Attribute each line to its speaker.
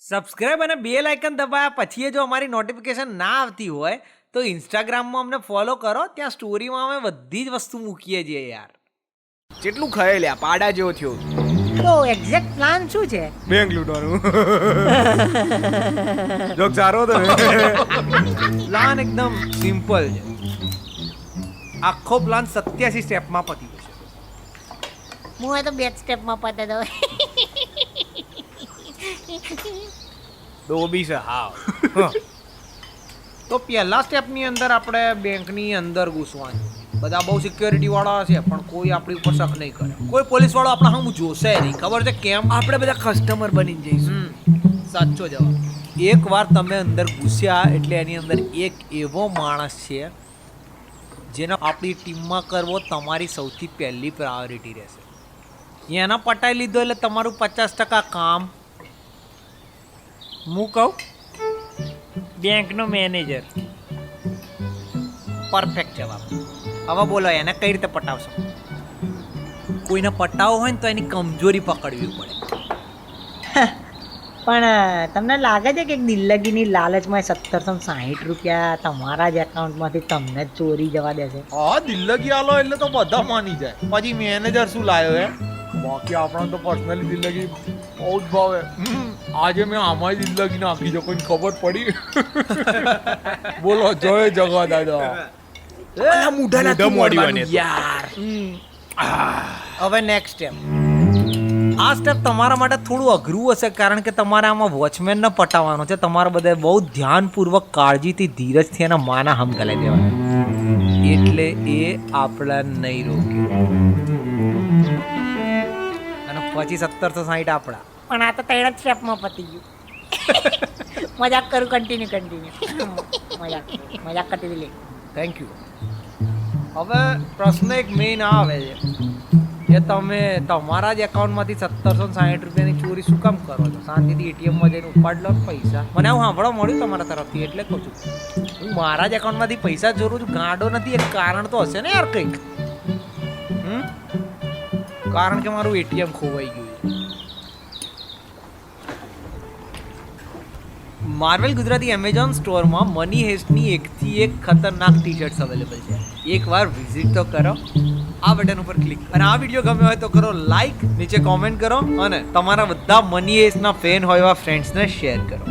Speaker 1: Subscribe અને bell icon દબાવ્યા પછી જો અમારી નોટિફિકેશન ના આવતી હોય તો ઇન્સ્ટાગ્રામમાં અમને ફોલો કરો. ત્યાં સ્ટોરીમાં અમે બધી જ વસ્તુ મૂકીએ છીએ યાર.
Speaker 2: જેટલું ખાય લ્યા પાડા જેવો થયો.
Speaker 3: તો એક્ઝેક્ટ પ્લાન શું છે?
Speaker 2: બેંક લૂંટવાનું. જોક સારો હતો ને.
Speaker 1: પ્લાન એકદમ સિમ્પલ છે. આખો પ્લાન 87 સ્ટેપમાં પતી જશે.
Speaker 3: હું તો 2 સ્ટેપમાં પતે દો.
Speaker 1: ડોબી છે હાવ. તો પહેલા સ્ટેપની અંદર આપણે બેંકની અંદર ઘૂસવાનું. બધા બહુ સિક્યોરિટી વાળા છે પણ કોઈ આપણી ઉપર શક નહીં કરે. કોઈ પોલીસ વાળો આપણા સામે જોશે નહીં. ખબર છે કેમ?
Speaker 2: આપણે બધા કસ્ટમર બની જઈશું.
Speaker 1: સાચો જવાબ. એકવાર તમે અંદર ઘૂસ્યા એટલે એની અંદર એક એવો માણસ છે જેને આપણી ટીમમાં કરવો તમારી સૌથી પહેલી પ્રાયોરિટી રહેશે. એના પટાઈ લીધો એટલે તમારું 50% કામ. હું કહું બેંકનો મેનેજર. પરફેક્ટ જવાબ. હવે બોલો એને કઈ રીતે પટાવશો? કોઈને પટાવવો હોય ને તો એની કમજોરી પકડવી પડે.
Speaker 3: પણ તમને લાગે છે કે એક દિલ્લગીની લાલચમાં 1760 રૂપિયા તમારા જ એકાઉન્ટમાંથી તમને જ ચોરી જવા દેશે?
Speaker 1: હા, દિલ્લગી આલો એટલે તો બધા માની જાય. પછી મેનેજર શું લાયો હે? બાકી આપણને તો પર્સનલી દિલ્લગી બહુ જ ભાવે. આજે મેં આમાં દિલ્લગી નાખી છે, કોઈને ખબર પડી? બોલો જય જગા દાદા.
Speaker 2: મોઢા મોડી બને
Speaker 1: યાર. હવે નેક્સ્ટ સ્ટેપ. આ સ્ટેપ તમારા માટે થોડું અઘરું હશે કારણ કે તમારે આમાં વોચમેનને પટાવવાનો છે. તમારે બધા બહુ ધ્યાનપૂર્વક કાળજીથી ધીરજથી એના માના હમ ગલાઈ દેવાના. એટલે એ આપણા નહીં રોકે. અને પછી 1760 આપણા.
Speaker 3: પણ આ તો 3 જ સ્ટેપમાં પતી ગયું. મજાક કરું. કન્ટિન્યુ. મજાક કરતી લે.
Speaker 1: Thank you. હવે પ્રશ્ન એક મેઇન આવે છે કે તમે તમારા જ એકાઉન્ટમાંથી 1760 રૂપિયાની ચોરી શું કામ કરો છો? શાંતિથી એટીએમમાં જઈને ઉપાડ લો પૈસા. મને આવું સાંભળવા મળ્યું તમારા તરફથી એટલે કહું છું. હું મારા જ એકાઉન્ટમાંથી પૈસા ચોરું છું. ગાંડો નથી. એક કારણ તો હશે ને યાર કંઈક. કારણ કે મારું એટીએમ ખોવાઈ ગયું છે. માર્વેલ ગુજરાતી એમેઝોન સ્ટોરમાં મની હેસ્ટની એકથી એક ખતરનાક ટી શર્ટ્સ અવેલેબલ છે. એકવાર વિઝિટ તો કરો. આ બટન ઉપર ક્લિક. અને આ વિડીયો ગમ્યો હોય તો કરો લાઈક, નીચે કોમેન્ટ કરો અને તમારા બધા મની હેસ્ટના ફેન હોય એવા ફ્રેન્ડ્સને શેર કરો.